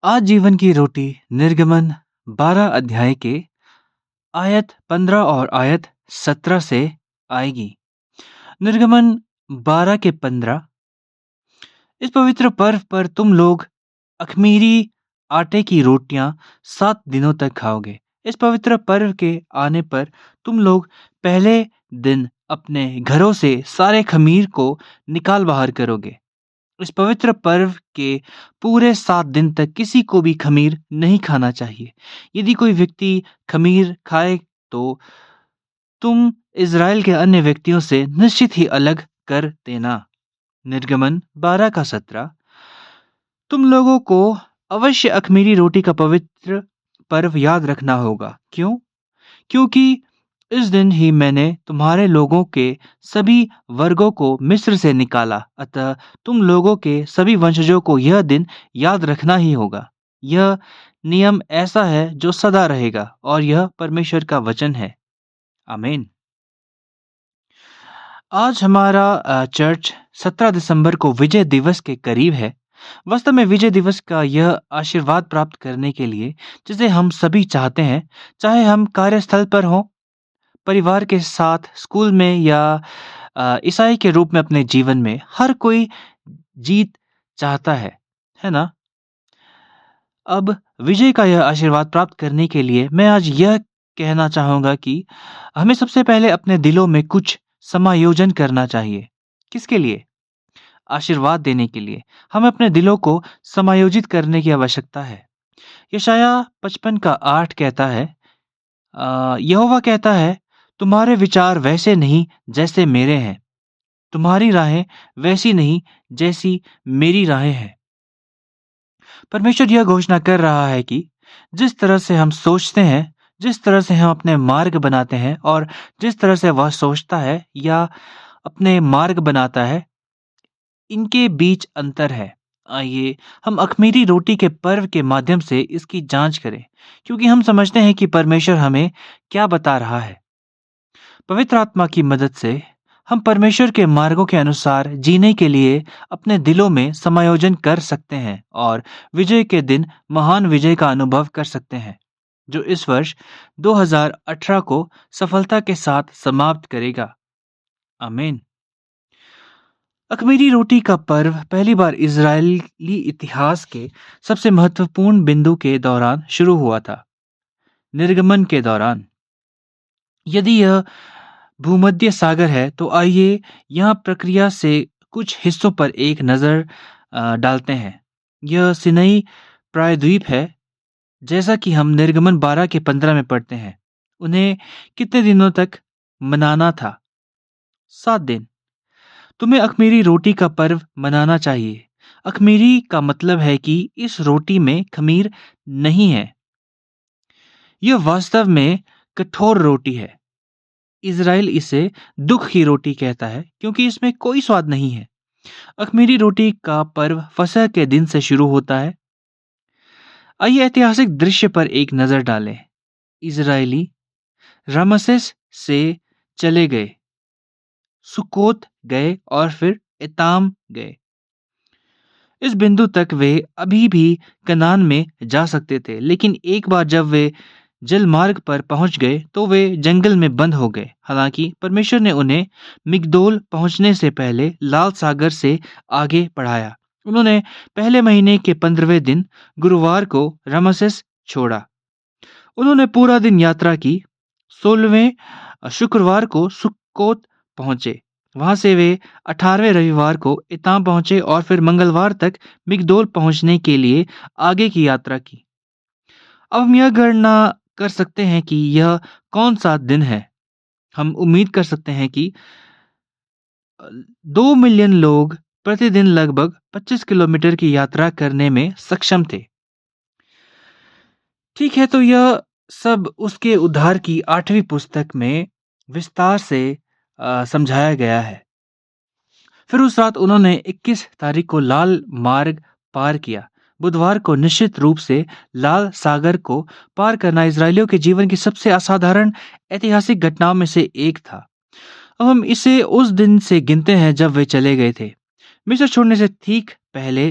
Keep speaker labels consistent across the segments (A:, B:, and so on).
A: आज जीवन की रोटी निर्गमन 12 अध्याय के आयत 15 और आयत 17 से आएगी। निर्गमन 12 के 15। इस पवित्र पर्व पर तुम लोग अखमीरी आटे की रोटियां 7 दिनों तक खाओगे। इस पवित्र पर्व के आने पर तुम लोग पहले दिन अपने घरों से सारे खमीर को निकाल बाहर करोगे। इस पवित्र पर्व के पूरे 7 दिन तक किसी को भी खमीर नहीं खाना चाहिए। यदि कोई व्यक्ति खमीर खाए तो तुम इज़राइल के अन्य व्यक्तियों से निश्चित ही अलग कर देना। निर्गमन 12 का 17। तुम लोगों को अवश्य अखमीरी रोटी का पवित्र पर्व याद रखना होगा। क्यों? क्योंकि इस दिन ही मैंने तुम्हारे लोगों के सभी वर्गों को मिस्र से निकाला। अतः तुम लोगों के सभी वंशजों को यह दिन याद रखना ही होगा। यह नियम ऐसा है जो सदा रहेगा और यह परमेश्वर का वचन है। आमीन। आज हमारा चर्च 17 दिसंबर को विजय दिवस के करीब है। वास्तव में विजय दिवस का यह आशीर्वाद प्राप्त करने के लिए जिसे हम सभी चाहते हैं, चाहे हम कार्यस्थल पर हों, परिवार के साथ, स्कूल में या ईसाई के रूप में अपने जीवन में, हर कोई जीत चाहता है ना? अब विजय का यह आशीर्वाद प्राप्त करने के लिए मैं आज यह कहना चाहूँगा कि हमें सबसे पहले अपने दिलों में कुछ समायोजन करना चाहिए। किसके लिए? आशीर्वाद देने के लिए। हमें अपने दिलों को समायोजित करने की आवश्यकता है। यशायाह 55 का 8 कहता है, यहोवा कहता है, तुम्हारे विचार वैसे नहीं जैसे मेरे हैं, तुम्हारी राहें वैसी नहीं जैसी मेरी राहें हैं। परमेश्वर यह घोषणा कर रहा है कि जिस तरह से हम सोचते हैं, जिस तरह से हम अपने मार्ग बनाते हैं और जिस तरह से वह सोचता है या अपने मार्ग बनाता है, इनके बीच अंतर है। आइए हम अखमीरी रोटी के पर्व के माध्यम से इसकी जांच करें, क्योंकि हम समझते हैं कि परमेश्वर हमें क्या बता रहा है। पवित्र आत्मा की मदद से हम परमेश्वर के मार्गों के अनुसार जीने के लिए अपने दिलों में समायोजन कर सकते हैं और विजय के दिन महान विजय का अनुभव कर सकते हैं, जो इस वर्ष 2018 को सफलता के साथ समाप्त करेगा। आमीन। अखमीरी रोटी का पर्व पहली बार इजरायली इतिहास के सबसे महत्वपूर्ण बिंदु के दौरान शुरू हुआ था, निर्गमन के दौरान। यदि यह भूमध्य सागर है तो आइए यहाँ प्रक्रिया से कुछ हिस्सों पर एक नज़र डालते हैं। यह सिनाई प्रायद्वीप है, जैसा कि हम निर्गमन 12 के 15 में पढ़ते हैं। उन्हें कितने दिनों तक मनाना था? 7 दिन। तुम्हें अखमीरी रोटी का पर्व मनाना चाहिए। अखमीरी का मतलब है कि इस रोटी में खमीर नहीं है। यह वास्तव में कठोर रोटी है। इज़राइल इसे दुख की रोटी कहता है क्योंकि इसमें कोई स्वाद नहीं है। अखमीरी रोटी का पर्व फसह के दिन से शुरू होता है। आइए ऐतिहासिक दृश्य पर एक नजर डालें। इज़राइली रामसेस से चले गए, सुकोत गए और फिर एताम गए। इस बिंदु तक वे अभी भी कनान में जा सकते थे, लेकिन एक बार जब वे जल मार्ग पर पहुंच गए तो वे जंगल में बंद हो गए। हालांकि परमेश्वर ने उन्हें मिग्दोल पहुंचने से पहले लाल सागर से आगे बढ़ाया। उन्होंने पहले महीने के 15वें दिन गुरुवार को रमसेस छोड़ा। उन्होंने पूरा दिन यात्रा की। 16वें शुक्रवार को सुक्कोत पहुंचे। वहां से वे 18वें रविवार को एताम पहुंचे और फिर मंगलवार तक मिग्दोल पहुंचने के लिए आगे की यात्रा की। अब हम यह गणना कर सकते हैं कि यह कौन सा दिन है। हम उम्मीद कर सकते हैं कि 2 मिलियन लोग प्रतिदिन लगभग 25 किलोमीटर की यात्रा करने में सक्षम थे। ठीक है, तो यह सब उसके उद्धार की 8वीं पुस्तक में विस्तार से समझाया गया है। फिर उस रात उन्होंने 21 तारीख को लाल मार्ग पार किया। बुधवार को निश्चित रूप से लाल सागर को पार करना इजरायलियों के जीवन की सबसे असाधारण ऐतिहासिक घटनाओं में से एक था। अब हम इसे उस दिन से गिनते हैं जब वे चले गए थे। मिस्र छोड़ने से ठीक पहले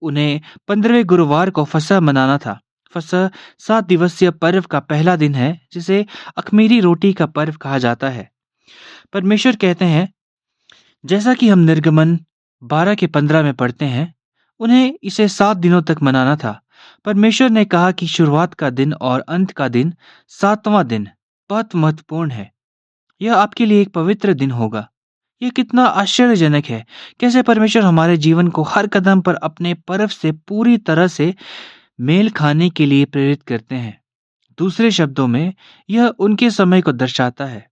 A: उन्हें 15वें गुरुवार को फसह मनाना था। फसह 7 दिवसीय पर्व का पहला दिन है जिसे अख़मीरी रोटी का पर्व कहा जाता है। परमेश्वर कहते हैं, जैसा कि हम निर्गमन 12 के 15 में पढ़ते हैं, उन्हें इसे 7 दिनों तक मनाना था। परमेश्वर ने कहा कि शुरुआत का दिन और अंत का दिन, 7वां दिन, बहुत महत्वपूर्ण है। यह आपके लिए एक पवित्र दिन होगा। यह कितना आश्चर्यजनक है! कैसे परमेश्वर हमारे जीवन को हर कदम पर अपने पर्व से पूरी तरह से मेल खाने के लिए प्रेरित करते हैं। दूसरे शब्दों में, यह उनके समय को दर्शाता है।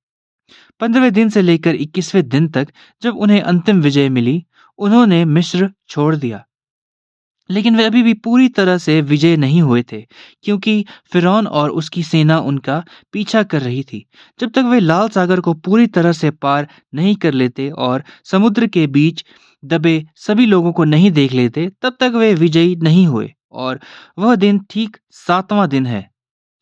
A: 15वें दिन से लेकर 21वें दिन तक जब उन्हें अंतिम विजय मिली, उन्होंने मिस्र छोड़ दिया। लेकिन वे अभी भी पूरी तरह से विजय नहीं हुए थे, क्योंकि फ़िरौन और उसकी सेना उनका पीछा कर रही थी। जब तक वे लाल सागर को पूरी तरह से पार नहीं कर लेते और समुद्र के बीच दबे सभी लोगों को नहीं देख लेते, तब तक वे विजयी नहीं हुए। और वह दिन ठीक 7वां दिन है।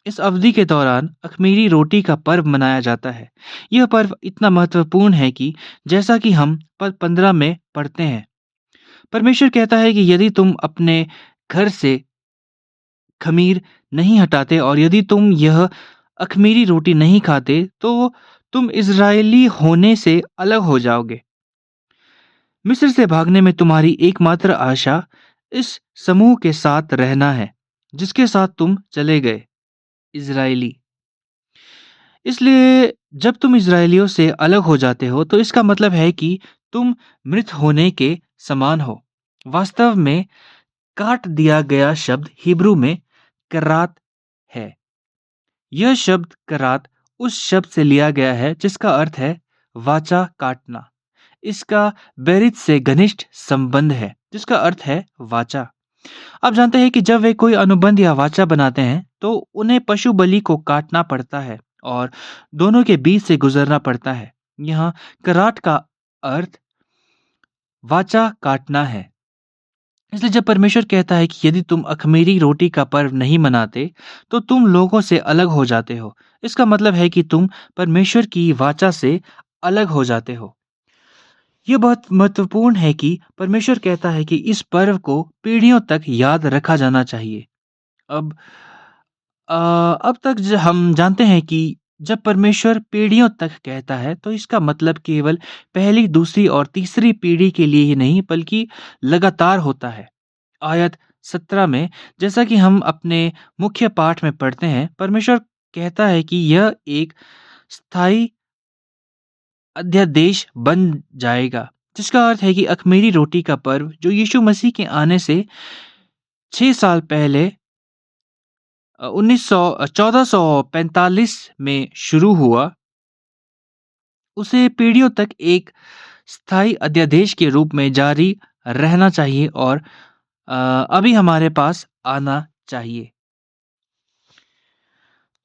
A: इस अवधि के दौरान अख़मीरी रोटी का पर्व मनाया जाता है। यह पर्व इतना महत्वपूर्ण है कि जैसा कि हम पद 15 में पढ़ते हैं, परमेश्वर कहता है कि यदि तुम अपने घर से ख़मीर नहीं हटाते और यदि तुम यह अख़मीरी रोटी नहीं खाते, तो तुम इज़राइली होने से अलग हो जाओगे। मिस्र से भागने में तुम्हारी एकमात्र आशा इस समूह के साथ रहना है, जिसके साथ तुम चले गए, इज़राइली। इसलिए जब तुम इज़राइलियों से अलग हो जाते हो, तो इसका मतलब है कि तुम मृत होने के समान हो। वास्तव में काट दिया गया शब्द हिब्रू में करात है। यह शब्द करात उस शब्द से लिया गया है जिसका अर्थ है वाचा काटना। इसका बेरित से घनिष्ठ संबंध है, जिसका अर्थ है वाचा। आप जानते हैं कि जब वे कोई अनुबंध या वाचा बनाते हैं, तो उन्हें पशु बलि को काटना पड़ता है और दोनों के बीच से गुजरना पड़ता है। यहाँ कराट का अर्थ वाचा काटना है। इसलिए जब परमेश्वर कहता है कि यदि तुम अख़मीरी रोटी का पर्व नहीं मनाते, तो तुम लोगों से अलग हो जाते हो। इसका मतलब है कि तुम परमेश्वर की वाचा से अलग हो जाते हो। यह बहुत महत्वपूर्ण है कि परमेश्वर कहता है कि इस पर्व को पीढ़ियों तक याद रखा जाना चाहिए। अब अब तक हम जानते हैं कि जब परमेश्वर पीढ़ियों तक कहता है, तो इसका मतलब केवल पहली, दूसरी और तीसरी पीढ़ी के लिए ही नहीं, बल्कि लगातार होता है। आयत 17 में, जैसा कि हम अपने मुख्य पाठ में पढ़ते हैं, परमेश्वर कहता है कि यह एक स्थायी अध्यादेश बन जाएगा, जिसका अर्थ है कि अख़मीरी रोटी का पर्व जो यीशु मसीह के आने से 6 साल पहले 1445 में शुरू हुआ, उसे पीढ़ियों तक एक स्थायी अध्यादेश के रूप में जारी रहना चाहिए और अभी हमारे पास आना चाहिए।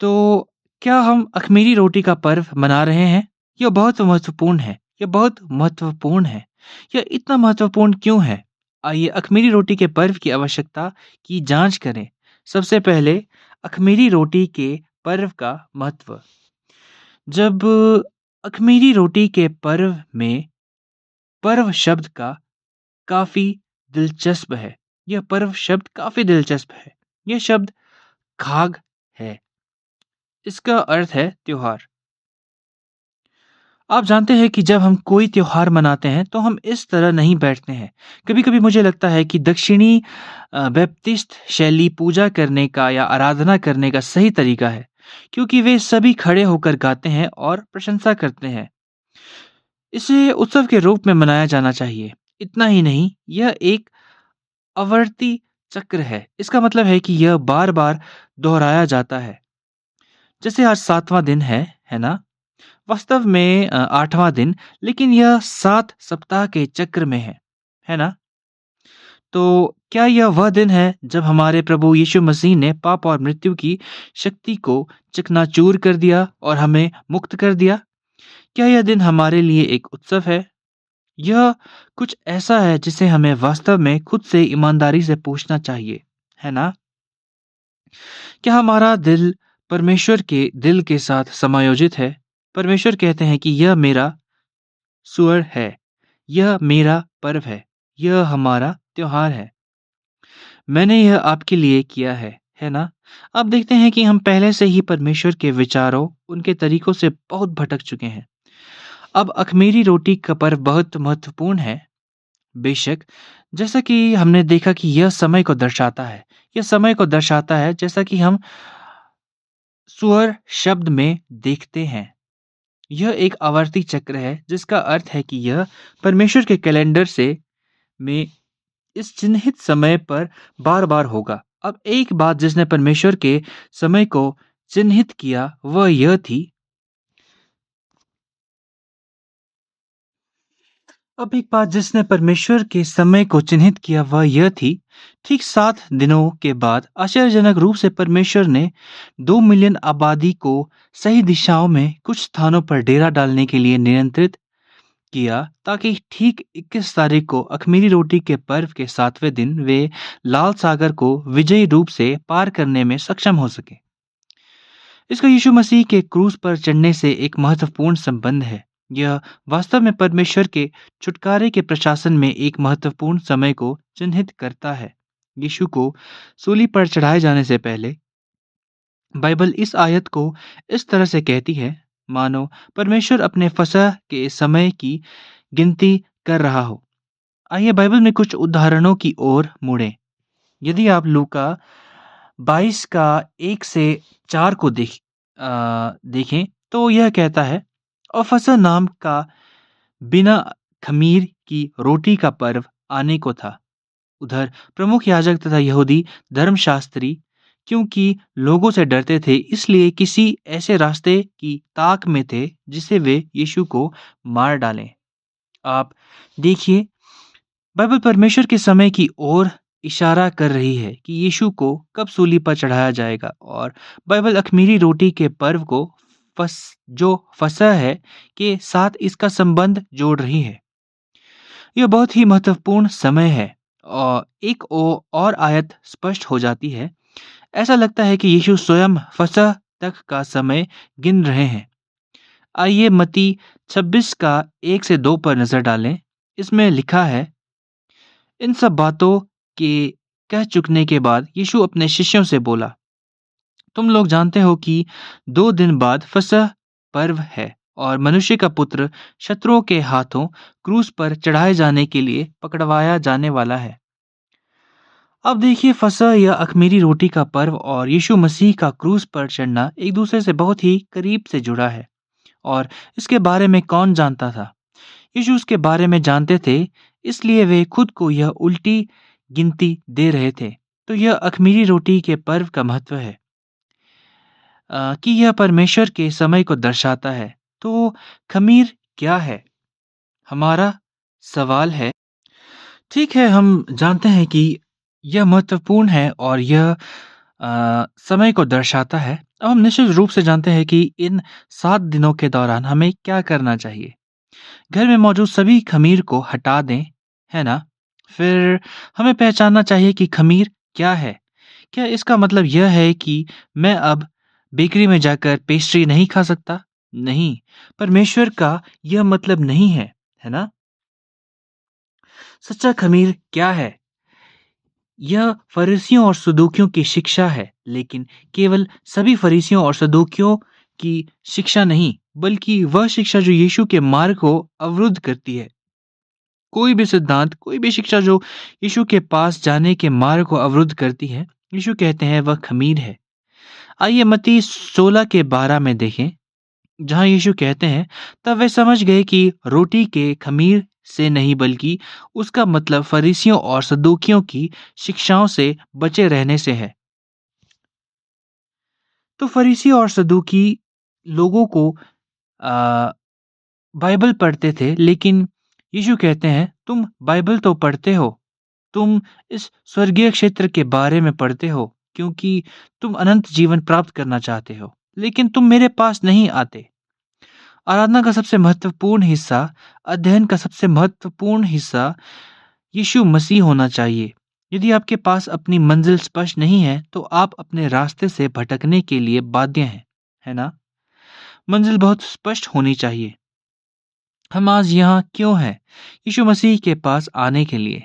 A: तो क्या हम अख़मीरी रोटी का पर्व मना रहे हैं? यह बहुत महत्वपूर्ण है। यह बहुत महत्वपूर्ण है। यह इतना महत्वपूर्ण क्यों है? आइए अख़मीरी रोटी के पर्व की आवश्यकता की जांच करें। सबसे पहले अख़मीरी रोटी के पर्व का महत्व। जब अख़मीरी रोटी के पर्व में पर्व शब्द का काफ़ी दिलचस्प है। यह पर्व शब्द काफ़ी दिलचस्प है। यह शब्द खाग है। इसका अर्थ है त्योहार। आप जानते हैं कि जब हम कोई त्योहार मनाते हैं, तो हम इस तरह नहीं बैठते हैं। कभी-कभी मुझे लगता है कि दक्षिणी बैप्टिस्ट शैली पूजा करने का या आराधना करने का सही तरीका है, क्योंकि वे सभी खड़े होकर गाते हैं और प्रशंसा करते हैं। इसे उत्सव के रूप में मनाया जाना चाहिए। इतना ही नहीं, यह एक आवर्ती चक्र है। इसका मतलब है कि यह बार-बार दोहराया जाता है। जैसे आज 7वां दिन है ना? वास्तव में 8वां दिन, लेकिन यह 7 सप्ताह के चक्र में है ना? तो क्या यह वह दिन है जब हमारे प्रभु यीशु मसीह ने पाप और मृत्यु की शक्ति को चकनाचूर कर दिया और हमें मुक्त कर दिया? क्या यह दिन हमारे लिए एक उत्सव है? यह कुछ ऐसा है जिसे हमें वास्तव में खुद से ईमानदारी से पूछना चाहिए, है ना? क्या हमारा दिल परमेश्वर के दिल के साथ समायोजित है? परमेश्वर कहते हैं कि यह मेरा स्वर है, यह मेरा पर्व है, यह हमारा त्योहार है। मैंने यह आपके लिए किया है ना? अब देखते हैं कि हम पहले से ही परमेश्वर के विचारों, उनके तरीकों से बहुत भटक चुके हैं। अब अख़मीरी रोटी का पर्व बहुत महत्वपूर्ण है। बेशक, जैसा कि हमने देखा कि यह समय को दर्शाता है। यह समय को दर्शाता है जैसा कि हम स्वर शब्द में देखते हैं। यह एक आवर्ती चक्र है जिसका अर्थ है कि यह परमेश्वर के कैलेंडर से में इस चिन्हित समय पर बार-बार होगा। अब एक बात जिसने परमेश्वर के समय को चिन्हित किया वह यह थी। अब एक बात जिसने परमेश्वर के समय को चिन्हित किया वह यह थी। ठीक 7 दिनों के बाद आश्चर्यजनक रूप से परमेश्वर ने 2 मिलियन आबादी को सही दिशाओं में कुछ स्थानों पर डेरा डालने के लिए नियंत्रित किया ताकि ठीक 21 तारीख को अख़मीरी रोटी के पर्व के 7वें दिन वे लाल सागर को विजयी रूप से पार करने में सक्षम हो सके। इसका यीशु मसीह के क्रूस पर चढ़ने से एक महत्वपूर्ण संबंध है। यह वास्तव में परमेश्वर के छुटकारे के प्रशासन में एक महत्वपूर्ण समय को चिन्हित करता है। यीशु को सूली पर चढ़ाए जाने से पहले बाइबल इस आयत को इस तरह से कहती है, मानो परमेश्वर अपने फसह के समय की गिनती कर रहा हो। आइए बाइबल में कुछ उदाहरणों की ओर मुड़ें। यदि आप लूका 22 का 1 से 4 को देखें तो यह कहता है, और फसह नाम का बिना खमीर की रोटी का पर्व आने को था। उधर प्रमुख याजक तथा यहूदी धर्मशास्त्री क्योंकि लोगों से डरते थे इसलिए किसी ऐसे रास्ते की ताक में थे जिसे वे यीशु को मार डालें। आप देखिए, बाइबल परमेश्वर के समय की ओर इशारा कर रही है कि यीशु को कब सूली पर चढ़ाया जाएगा, और बाइबल अख़मीरी रोटी के पर्व को फस जो फसह है के साथ इसका संबंध जोड़ रही है। यह बहुत ही महत्वपूर्ण समय है और एक और आयत स्पष्ट हो जाती है। ऐसा लगता है कि यीशु स्वयं फसह तक का समय गिन रहे हैं। आइए मत्ती 26 का 1 से 2 पर नजर डालें। इसमें लिखा है, इन सब बातों के कह चुकने के बाद यीशु अपने शिष्यों से बोला, तुम लोग जानते हो कि 2 दिन बाद फसह पर्व है और मनुष्य का पुत्र शत्रुओं के हाथों क्रूस पर चढ़ाए जाने के लिए पकड़वाया जाने वाला है। अब देखिए, फसह या अख़मीरी रोटी का पर्व और यीशु मसीह का क्रूस पर चढ़ना एक दूसरे से बहुत ही करीब से जुड़ा है। और इसके बारे में कौन जानता था? यीशु उसके बारे में जानते थे, इसलिए वे खुद को यह उल्टी गिनती दे रहे थे। तो यह अख़मीरी रोटी के पर्व का महत्व है कि यह परमेश्वर के समय को दर्शाता है। तो खमीर क्या है? हमारा सवाल है। ठीक है, हम जानते हैं कि यह महत्वपूर्ण है और यह समय को दर्शाता है। अब हम निश्चित रूप से जानते हैं कि इन 7 दिनों के दौरान हमें क्या करना चाहिए। घर में मौजूद सभी खमीर को हटा दें, है ना? फिर हमें पहचानना चाहिए कि खमीर क्या है? क्या इसका मतलब यह है कि मैं अब बेकरी में जाकर पेस्ट्री नहीं खा सकता? नहीं, परमेश्वर का यह मतलब नहीं है, है ना? सच्चा खमीर क्या है? यह फरीसियों और सदूकियों की शिक्षा है, लेकिन केवल सभी फरीसियों और सदूकियों की शिक्षा नहीं, बल्कि वह शिक्षा जो यीशु के मार्ग को अवरुद्ध करती है। कोई भी सिद्धांत, कोई भी शिक्षा जो यीशु के पास जाने के मार्ग को अवरुद्ध करती है, यीशु कहते हैं वह खमीर है। आइए मत्ती 16 के 12 में देखें, जहाँ यीशु कहते हैं, तब वे समझ गए कि रोटी के खमीर से नहीं बल्कि उसका मतलब फरीसियों और सदूकियों की शिक्षाओं से बचे रहने से है। तो फरीसी और सदूकी लोगों को आ, बाइबल पढ़ते थे, लेकिन यीशु कहते हैं तुम बाइबल तो पढ़ते हो, तुम इस स्वर्गीय क्षेत्र के बारे में पढ़ते हो क्योंकि तुम अनंत जीवन प्राप्त करना चाहते हो, लेकिन तुम मेरे पास नहीं आते। आराधना का सबसे महत्वपूर्ण हिस्सा, अध्ययन का सबसे महत्वपूर्ण हिस्सा यीशु मसीह होना चाहिए। यदि आपके पास अपनी मंजिल स्पष्ट नहीं है, तो आप अपने रास्ते से भटकने के लिए बाध्य हैं, है ना? मंजिल बहुत स्पष्ट होनी चाहिए। हम आज यहाँ क्यों हैं? यीशु मसीह के पास आने के लिए।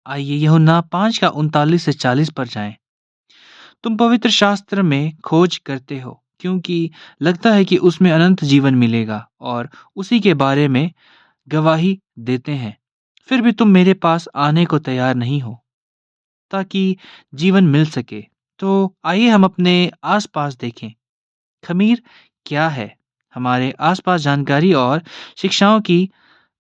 A: आइए यूहन्ना 5 का 39 से 40 पर जाएं। तुम पवित्र शास्त्र में खोज करते हो क्योंकि लगता है कि उसमें अनंत जीवन मिलेगा और उसी के बारे में गवाही देते हैं। फिर भी तुम मेरे पास आने को तैयार नहीं हो ताकि जीवन मिल सके। तो आइए हम अपने आसपास देखें। खमीर क्या है? हमारे आसपास जानकारी और शिक्षाओं की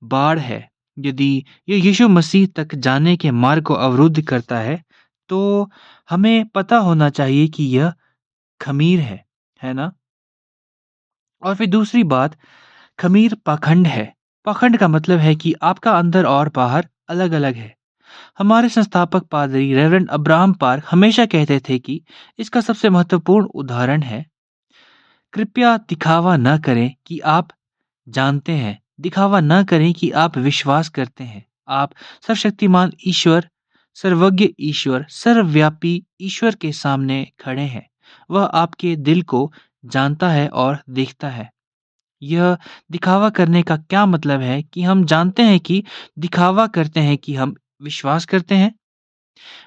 A: बाढ़ है। यदि ये यीशु मसीह तक जाने के मार्ग को अवरुद्ध करता है, तो हमें पता होना चाहिए कि यह खमीर है ना? और फिर दूसरी बात, खमीर पाखंड है। पाखंड का मतलब है कि आपका अंदर और बाहर अलग-अलग है। हमारे संस्थापक पादरी रेवरेंड अब्राहम पार्क हमेशा कहते थे कि इसका सबसे महत्वपूर्ण उदाहरण है, कृपया दिखावा न करें कि आप जानते हैं, दिखावा न करें कि आप विश्वास करते हैं। आप सर्वशक्तिमान ईश्वर, सर्वज्ञ ईश्वर, सर्वव्यापी ईश्वर के सामने खड़े हैं। वह आपके दिल को जानता है और देखता है। यह दिखावा करने का क्या मतलब है कि हम जानते हैं कि दिखावा करते हैं कि हम विश्वास करते हैं।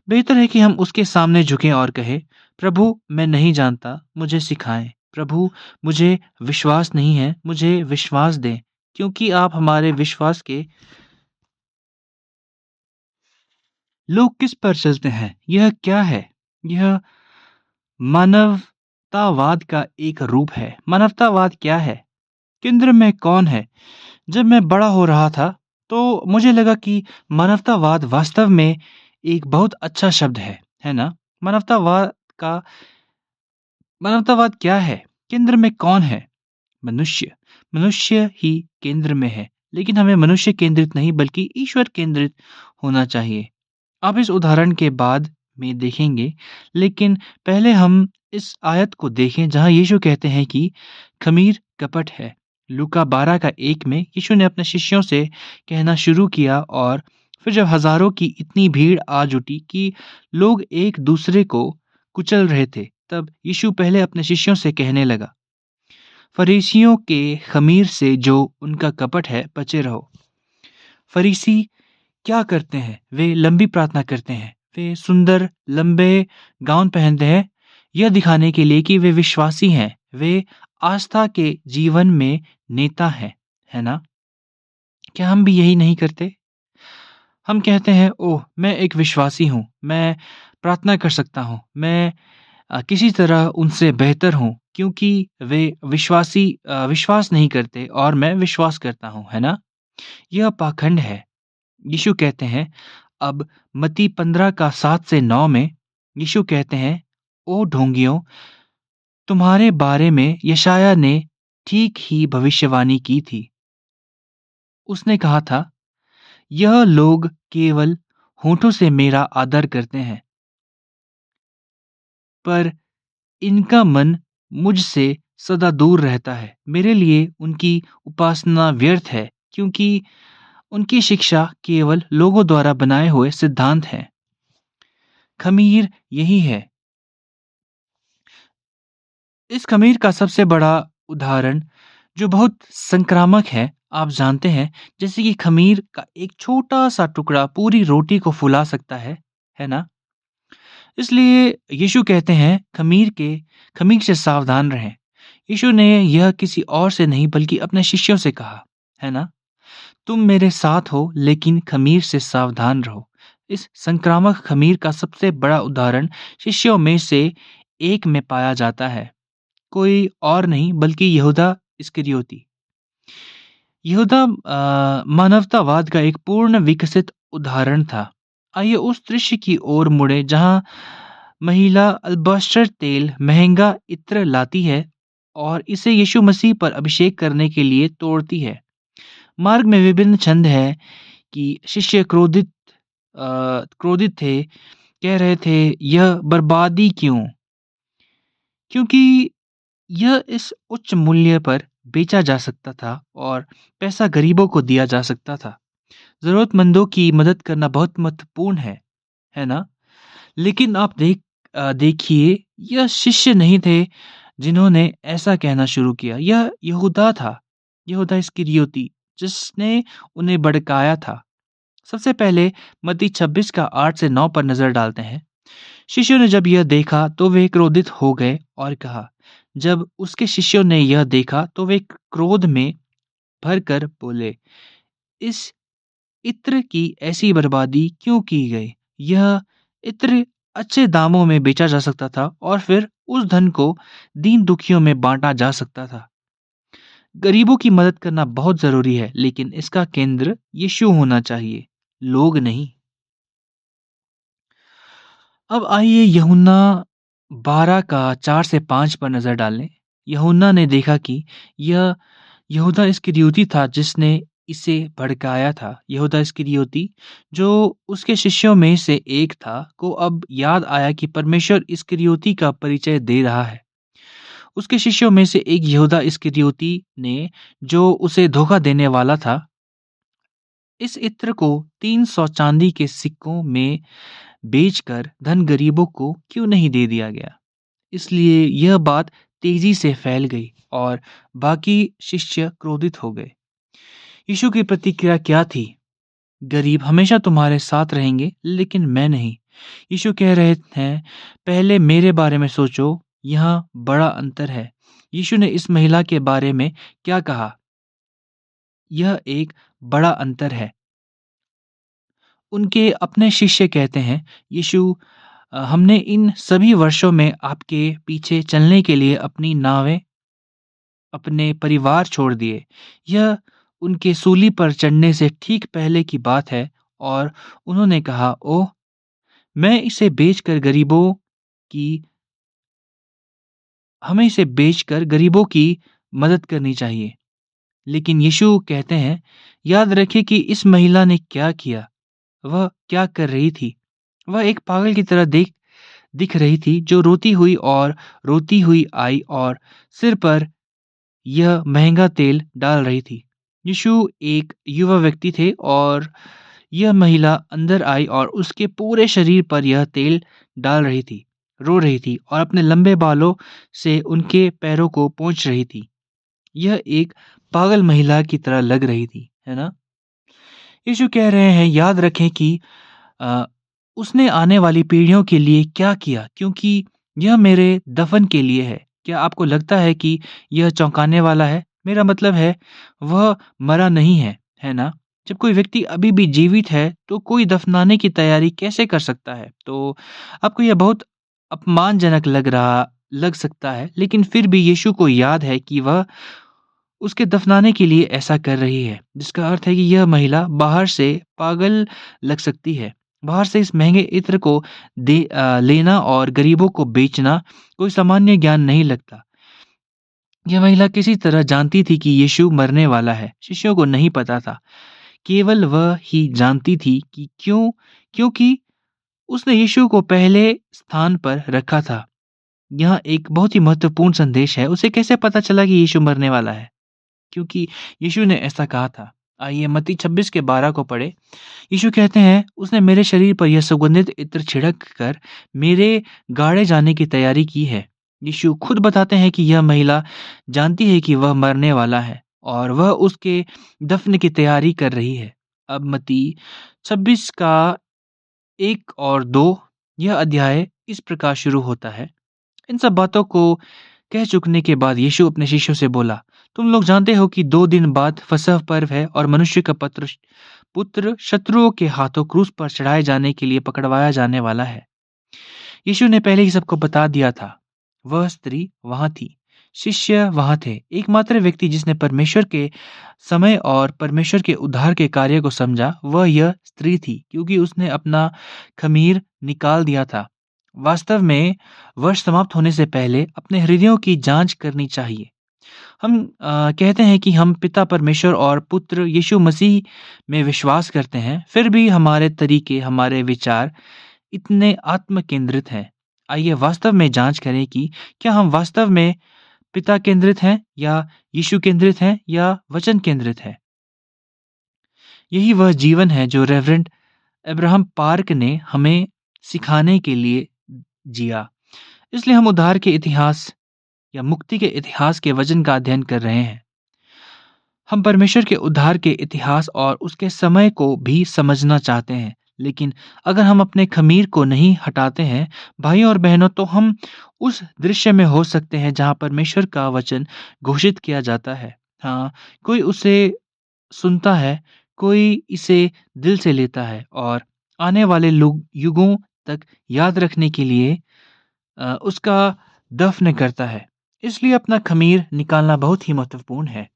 A: बेहतर है कि हम उसके सामने झुकें और कहें, प्रभु मैं नहीं जानता, मुझे सिखाएं। प्रभु मुझे विश्वास नहीं है, मुझे विश्वास दें, क्योंकि आप हमारे विश्वास के लोग किस पर चलते हैं। यह क्या है? यह मानवतावाद का एक रूप है। मानवतावाद क्या है? केंद्र में कौन है? जब मैं बड़ा हो रहा था, तो मुझे लगा कि मानवतावाद वास्तव में एक बहुत अच्छा शब्द है ना? मानवतावाद का मानवतावाद क्या है? केंद्र में कौन है? मनुष्य। मनुष्य ही केंद्र में है, लेकिन हमें मनुष्य केंद्रित नहीं बल्कि ईश्वर केंद्रित होना चाहिए। आप इस उदाहरण के बाद में देखेंगे, लेकिन पहले हम इस आयत को देखें जहां यीशु कहते हैं कि खमीर कपट है। लूका 12 का 1 में यीशु ने अपने शिष्यों से कहना शुरू किया और फिर जब हजारों की इतनी भीड़ आ जुटी कि लोग एक दूसरे को कुचल रहे थे, तब यीशु पहले अपने शिष्यों से कहने लगा, फरीसियों के खमीर से जो उनका कपट है बचे रहो। फरीसी क्या करते हैं? वे लंबी प्रार्थना करते हैं। वे सुंदर लंबे गाउन पहनते हैं, यह दिखाने के लिए कि वे विश्वासी हैं। वे आस्था के जीवन में नेता हैं, है ना? क्या हम भी यही नहीं करते? हम कहते हैं, ओह मैं एक विश्वासी हूँ, मैं प्रार्थना कर सकता हूँ, मैं किसी तरह उनसे बेहतर हूँ क्योंकि वे विश्वास नहीं करते और मैं विश्वास करता हूँ, है ना? यह पाखंड है। यीशु कहते हैं, अब मत्ती 15 का 7 से 9 में यीशु कहते हैं, ओ ढोंगियों, तुम्हारे बारे में यशायाह ने ठीक ही भविष्यवाणी की थी। उसने कहा था, यह लोग केवल होठों से मेरा आदर करते हैं, पर इनका मन मुझसे सदा दूर रहता है। मेरे लिए उनकी उपासना व्यर्थ है, क्योंकि उनकी शिक्षा केवल लोगों द्वारा बनाए हुए सिद्धांत हैं। खमीर यही है। इस खमीर का सबसे बड़ा उदाहरण जो बहुत संक्रामक है, आप जानते हैं, जैसे कि खमीर का एक छोटा-सा टुकड़ा पूरी रोटी को फुला सकता है ना? इसलिए यीशु कहते हैं खमीर से सावधान रहें। यीशु ने यह किसी और से नहीं बल्कि अपने शिष्यों से कहा, है ना? तुम मेरे साथ हो लेकिन खमीर से सावधान रहो। इस संक्रामक खमीर का सबसे बड़ा उदाहरण शिष्यों में से एक में पाया जाता है। कोई और नहीं बल्कि यहूदा इस्करियोती। यहूदा मानवतावाद का एक पूर्ण विकसित उदाहरण था। आइए उस दृश्य की ओर मुड़े जहां महिला अल्बस्टर तेल महंगा इत्र लाती है और इसे यीशु मसीह पर अभिषेक करने के लिए तोड़ती है। मार्ग में विभिन्न छंद है कि शिष्य क्रोधित थे, कह रहे थे, यह बर्बादी क्यों? क्योंकि यह इस उच्च मूल्य पर बेचा जा सकता था और पैसा गरीबों को दिया जा सकता था। ज़रूरतमंदों की मदद करना बहुत महत्वपूर्ण है ना? लेकिन आप देखिए, यह शिष्य नहीं थे जिन्होंने ऐसा कहना शुरू किया। यह यहूदा था, यहूदा इस्करियोती, जिसने उन्हें भड़काया था। सबसे पहले मत्ती 26 का 8 से 9 पर नजर डालते हैं। शिष्यों ने जब यह देखा तो वे क्रोधित हो गए और कहा। जब उसके शिष्यों ने यह देखा तो वे क्रोध में भरकर बोले, इस इत्र की ऐसी बर्बादी क्यों की गई? यह इत्र अच्छे दामों में बेचा जा सकता था और फिर उस धन को दीन दुखियों में बांटा जा सकता था। गरीबों की मदद करना बहुत जरूरी है, लेकिन इसका केंद्र यीशु होना चाहिए, लोग नहीं। अब आइए यूहन्ना 12 का 4 से 5 पर नजर डालें। यूहन्ना ने देखा कि यह यहूदा इस्करियोती था जिसने इसे भड़काया था। यहूदा इस्करियोती, जो उसके शिष्यों में से एक था, को अब याद आया कि परमेश्वर इस्करियोती का परिचय दे रहा है। उसके शिष्यों में से एक यहूदा इस्करियोती ने, जो उसे धोखा देने वाला था, इस इत्र को 300 चांदी के सिक्कों में बेचकर धन गरीबों को क्यों नहीं दे दिया गया? इसलिए यह बात तेजी से फैल गई और बाकी शिष्य क्रोधित हो गए। यीशु की प्रतिक्रिया क्या थी? गरीब हमेशा तुम्हारे साथ रहेंगे, लेकिन मैं नहीं। यीशु कह रहे हैं, पहले मेरे बारे में सोचो। यहाँ बड़ा अंतर है। यीशु ने इस महिला के बारे में क्या कहा? यह एक बड़ा अंतर है। उनके अपने शिष्य कहते हैं, यीशु, हमने इन सभी वर्षों में आपके पीछे चलने के लिए अपनी नावें, अपने परिवार छोड़ दिए। यह उनके सूली पर चढ़ने से ठीक पहले की बात है और उन्होंने कहा, ओह! मैं इसे बेचकर गरीबों की हमें इसे बेचकर गरीबों की मदद करनी चाहिए। लेकिन यीशु कहते हैं, याद रखिए कि इस महिला ने क्या किया। वह क्या कर रही थी? वह एक पागल की तरह दिख रही थी, जो रोती हुई आई और सिर पर यह महंगा तेल डाल रही थी। यीशु एक युवा व्यक्ति थे और यह महिला अंदर आई और उसके पूरे शरीर पर यह तेल डाल रही थी, रो रही थी और अपने लंबे बालों से उनके पैरों को पोंछ रही थी। यह एक पागल महिला की तरह लग रही थी, है ना? यीशु कह रहे हैं, याद रखें कि अ, उसने आने वाली पीढ़ियों के लिए क्या किया, क्योंकि यह मेरे दफन के लिए है। क्या आपको लगता है कि यह चौंकाने वाला है? मेरा मतलब है, वह मरा नहीं है, है ना? जब कोई व्यक्ति अभी भी जीवित है, तो कोई दफनाने की तैयारी कैसे कर सकता है? तो आपको यह बहुत अपमानजनक लग सकता है, लेकिन फिर भी यीशु को याद है कि वह उसके दफनाने के लिए ऐसा कर रही है, जिसका अर्थ है कि यह महिला बाहर से पागल लग सकती है। बाहर से इस महँगे इत्र को लेना और गरीबों को बेचना कोई सामान्य ज्ञान नहीं लगता। यह महिला किसी तरह जानती थी कि यीशु मरने वाला है। शिष्यों को नहीं पता था। केवल वह ही जानती थी कि क्योंकि उसने यीशु को पहले स्थान पर रखा था। यहाँ एक बहुत ही महत्वपूर्ण संदेश है। उसे कैसे पता चला कि यीशु मरने वाला है? क्योंकि यीशु ने ऐसा कहा था। आइए मत्ती 26 के 12 को पढ़ें। यीशु कहते हैं, उसने मेरे शरीर पर यह सुगंधित इत्र छिड़क कर मेरे गाड़े जाने की तैयारी की है। यीशु खुद बताते हैं कि यह महिला जानती है कि वह मरने वाला है और वह उसके दफन की तैयारी कर रही है। अब मत्ती 26 का 1 और 2, यह अध्याय इस प्रकार शुरू होता है। इन सब बातों को कह चुकने के बाद यीशु अपने शिष्यों से बोला, तुम लोग जानते हो कि 2 दिन बाद फसह पर्व है और मनुष्य का पुत्र शत्रुओं के हाथों क्रूस पर चढ़ाए जाने के लिए पकड़वाया जाने वाला है। यीशु ने पहले ही सबको बता दिया था। वह स्त्री वहां थी, शिष्य वहां थे। एकमात्र व्यक्ति जिसने परमेश्वर के समय और परमेश्वर के उद्धार के कार्य को समझा, वह यह स्त्री थी, क्योंकि उसने अपना खमीर निकाल दिया था। वास्तव में वर्ष समाप्त होने से पहले अपने हृदयों की जांच करनी चाहिए। हम कहते हैं कि हम पिता परमेश्वर और पुत्र यीशु मसीह में विश्वास करते हैं, फिर भी हमारे तरीके, हमारे विचार इतने आत्म केंद्रित हैं। आइए वास्तव में जांच करें कि क्या हम वास्तव में पिता केंद्रित हैं या यीशु केंद्रित हैं या वचन केंद्रित हैं। यही वह जीवन है जो रेवरेंड अब्राहम पार्क ने हमें सिखाने के लिए जिया। इसलिए हम उद्धार के इतिहास या मुक्ति के इतिहास के वचन का अध्ययन कर रहे हैं। हम परमेश्वर के उद्धार के इतिहास और उसके समय को भी समझना चाहते हैं। लेकिन अगर हम अपने ख़मीर को नहीं हटाते हैं, भाइयों और बहनों, तो हम उस दृश्य में हो सकते हैं जहाँ परमेश्वर का वचन घोषित किया जाता है। हाँ, कोई उसे सुनता है, कोई इसे दिल से लेता है और आने वाले लोग युगों तक याद रखने के लिए उसका दफ़्न करता है। इसलिए अपना ख़मीर निकालना बहुत ही महत्वपूर्ण है।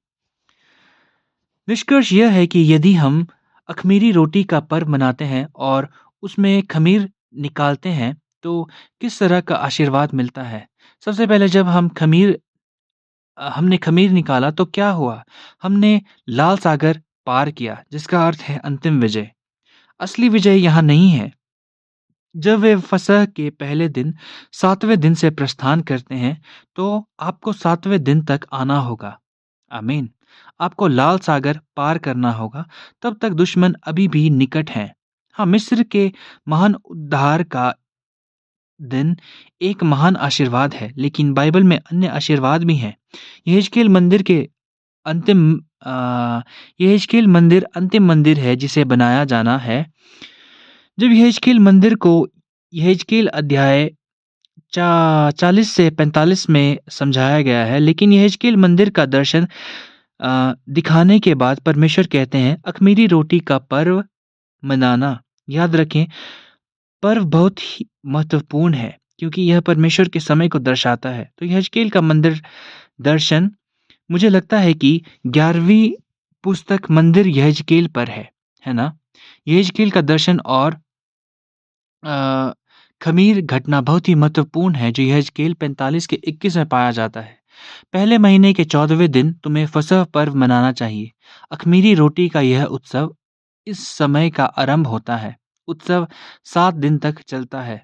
A: निष्कर्ष यह है कि यदि हम अख़मीरी रोटी का पर्व मनाते हैं और उसमें ख़मीर निकालते हैं, तो किस तरह का आशीर्वाद मिलता है? सबसे पहले जब हमने ख़मीर निकाला तो क्या हुआ? हमने लाल सागर पार किया, जिसका अर्थ है अंतिम विजय। असली विजय यहाँ नहीं है। जब वे फसह के पहले दिन 7वें दिन से प्रस्थान करते हैं, तो आपको 7वें दिन तक आना होगा। आमीन। आपको लाल सागर पार करना होगा, तब तक दुश्मन अभी भी निकट हैं। हाँ, मिस्र के महान उद्धार का दिन एक महान आशीर्वाद है, लेकिन बाइबल में अन्य आशीर्वाद भी हैं। यहेजकेल मंदिर के अंतिम अ, यहेजकेल मंदिर अंतिम मंदिर है जिसे बनाया जाना है। जब यहेजकेल अध्याय 40 से 45 में समझाया गया है, लेकिन यहेजकेल मंदिर का दर्शन दिखाने के बाद परमेश्वर कहते हैं, अख़मीरी रोटी का पर्व मनाना। याद रखें, पर्व बहुत ही महत्वपूर्ण है क्योंकि यह परमेश्वर के समय को दर्शाता है। तो यहेजकेल का मंदिर दर्शन, मुझे लगता है कि 11वीं पुस्तक मंदिर यहेजकेल पर है ना? यहेजकेल का दर्शन और अ, ख़मीर घटना बहुत ही महत्वपूर्ण है जो यहेजकेल 45 के 21 में पाया जाता है। पहले महीने के 14वें दिन तुम्हें फसह पर्व मनाना चाहिए। अख़मीरी रोटी का यह उत्सव इस समय का आरंभ होता है। उत्सव 7 दिन तक चलता है।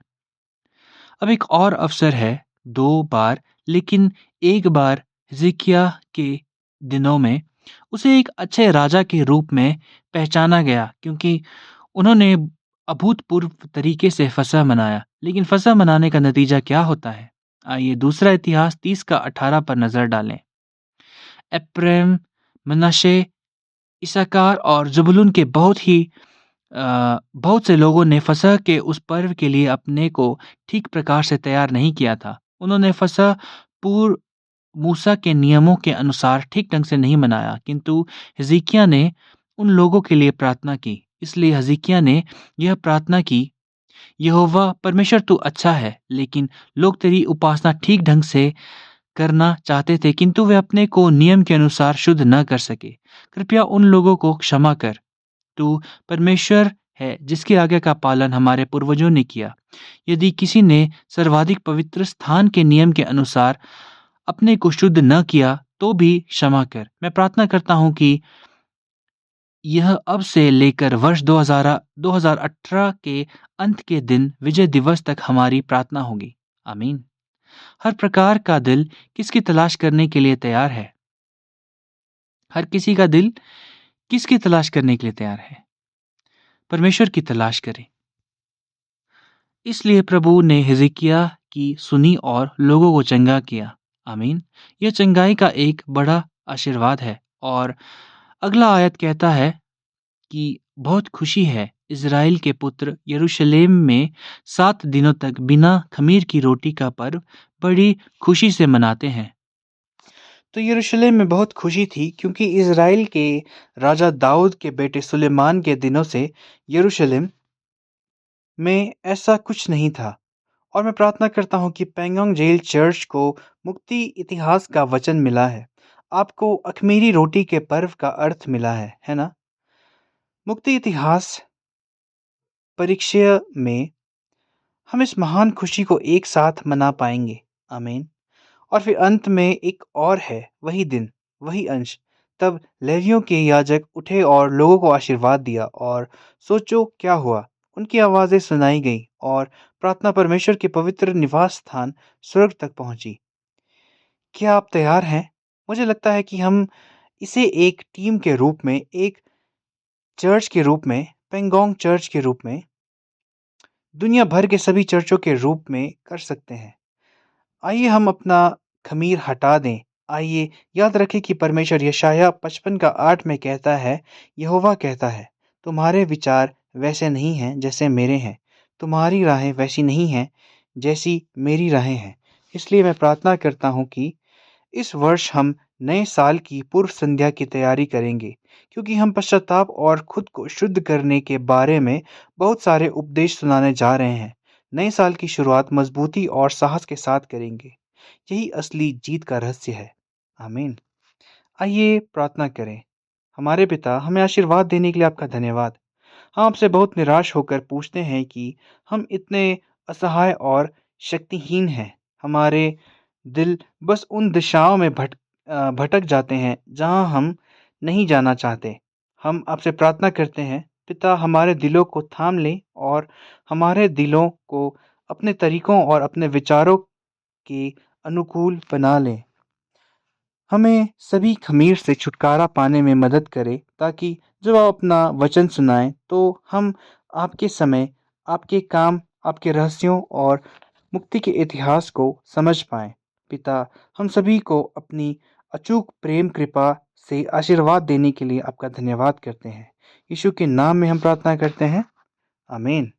A: अब एक और अवसर है, 2 बार, लेकिन एक बार हिजकिय्याह के दिनों में उसे एक अच्छे राजा के रूप में पहचाना गया क्योंकि उन्होंने अभूतपूर्व तरीके से फसह मनाया। लेकिन फसह मनाने का नतीजा क्या होता है? आइए दूसरा इतिहास 30 का 18 पर नज़र डालें। एप्रैम, मनश्शे, इस्साकार और ज़बूलून के बहुत से लोगों ने फसह के उस पर्व के लिए अपने को ठीक प्रकार से तैयार नहीं किया था। उन्होंने फसह पूर्व मूसा के नियमों के अनुसार ठीक ढंग से नहीं मनाया, किंतु हिजकिय्याह ने उन लोगों के लिए प्रार्थना की। इसलिए हिजकिय्याह ने यह प्रार्थना की, यहोवा परमेश्वर तू अच्छा है, लेकिन लोग तेरी उपासना ठीक ढंग से करना चाहते थे, किंतु वे अपने को नियम के अनुसार शुद्ध न कर सके। कृपया उन लोगों को क्षमा कर। तू परमेश्वर है जिसकी आज्ञा का पालन हमारे पूर्वजों ने किया। यदि किसी ने सर्वाधिक पवित्र स्थान के नियम के अनुसार अपने को शुद्ध न किया, तो भी क्षमा कर। मैं प्रार्थना करता हूँ कि यह अब से लेकर वर्ष 2018 के अंत के दिन विजय दिवस तक हमारी प्रार्थना होगी। आमीन। हर प्रकार का दिल किसकी तलाश करने के लिए तैयार है? हर किसी का दिल किसकी तलाश करने के लिए तैयार है? परमेश्वर की तलाश करें। इसलिए प्रभु ने हिजकिय्याह की सुनी और लोगों को चंगा किया। आमीन। यह चंगाई का एक बड़ा आशीर्वाद है और अगला आयत कहता है कि बहुत खुशी है, इज़राइल के पुत्र यरूशलेम में 7 दिनों तक बिना ख़मीर की रोटी का पर्व बड़ी खुशी से मनाते हैं। तो यरूशलेम में बहुत खुशी थी क्योंकि इज़राइल के राजा दाऊद के बेटे सुलेमान के दिनों से यरूशलेम में ऐसा कुछ नहीं था। और मैं प्रार्थना करता हूँ कि पेंगोंग जेल चर्च को मुक्ति इतिहास का वचन मिला है। आपको अख़मीरी रोटी के पर्व का अर्थ मिला है ना? मुक्ति इतिहास परिचय में हम इस महान खुशी को एक साथ मना पाएंगे। आमीन। और फिर अंत में एक और है, वही दिन, वही अंश। तब लेवियों के याजक उठे और लोगों को आशीर्वाद दिया और सोचो क्या हुआ। उनकी आवाज़ें सुनाई गई और प्रार्थना परमेश्वर के पवित्र निवास स्थान स्वर्ग तक पहुंची। क्या आप तैयार हैं? मुझे लगता है कि हम इसे एक टीम के रूप में, एक चर्च के रूप में, पेंगोंग चर्च के रूप में, दुनिया भर के सभी चर्चों के रूप में कर सकते हैं। आइए हम अपना ख़मीर हटा दें आइए याद रखें कि परमेश्वर यशायाह 55 का 8 में कहता है, यहोवा कहता है, तुम्हारे विचार वैसे नहीं हैं जैसे मेरे हैं, तुम्हारी राहें वैसी नहीं हैं जैसी मेरी राहें हैं। इसलिए मैं प्रार्थना करता हूँ कि इस वर्ष हम नए साल की पूर्व संध्या की तैयारी करेंगे, क्योंकि हम पश्चाताप और खुद को शुद्ध करने के बारे में बहुत सारे उपदेश सुनाने जा रहे हैं। नए साल की शुरुआत मजबूती और साहस के साथ करेंगे। यही असली जीत का रहस्य है। आमीन। आइए प्रार्थना करें। हमारे पिता, हमें आशीर्वाद देने के लिए आपका धन्यवाद। हम आपसे बहुत निराश होकर पूछते हैं कि हम इतने असहाय और शक्तिहीन हैं। हमारे दिल बस उन दिशाओं में भटक जाते हैं जहां हम नहीं जाना चाहते। हम आपसे प्रार्थना करते हैं, पिता, हमारे दिलों को थाम लें और हमारे दिलों को अपने तरीकों और अपने विचारों के अनुकूल बना लें। हमें सभी ख़मीर से छुटकारा पाने में मदद करें, ताकि जब आप अपना वचन सुनाएं तो हम आपके समय, आपके काम, आपके रहस्यों और मुक्ति के इतिहास को समझ पाएं। पिता, हम सभी को अपनी अचूक प्रेम कृपा से आशीर्वाद देने के लिए आपका धन्यवाद करते हैं। यीशु के नाम में हम प्रार्थना करते हैं। आमीन।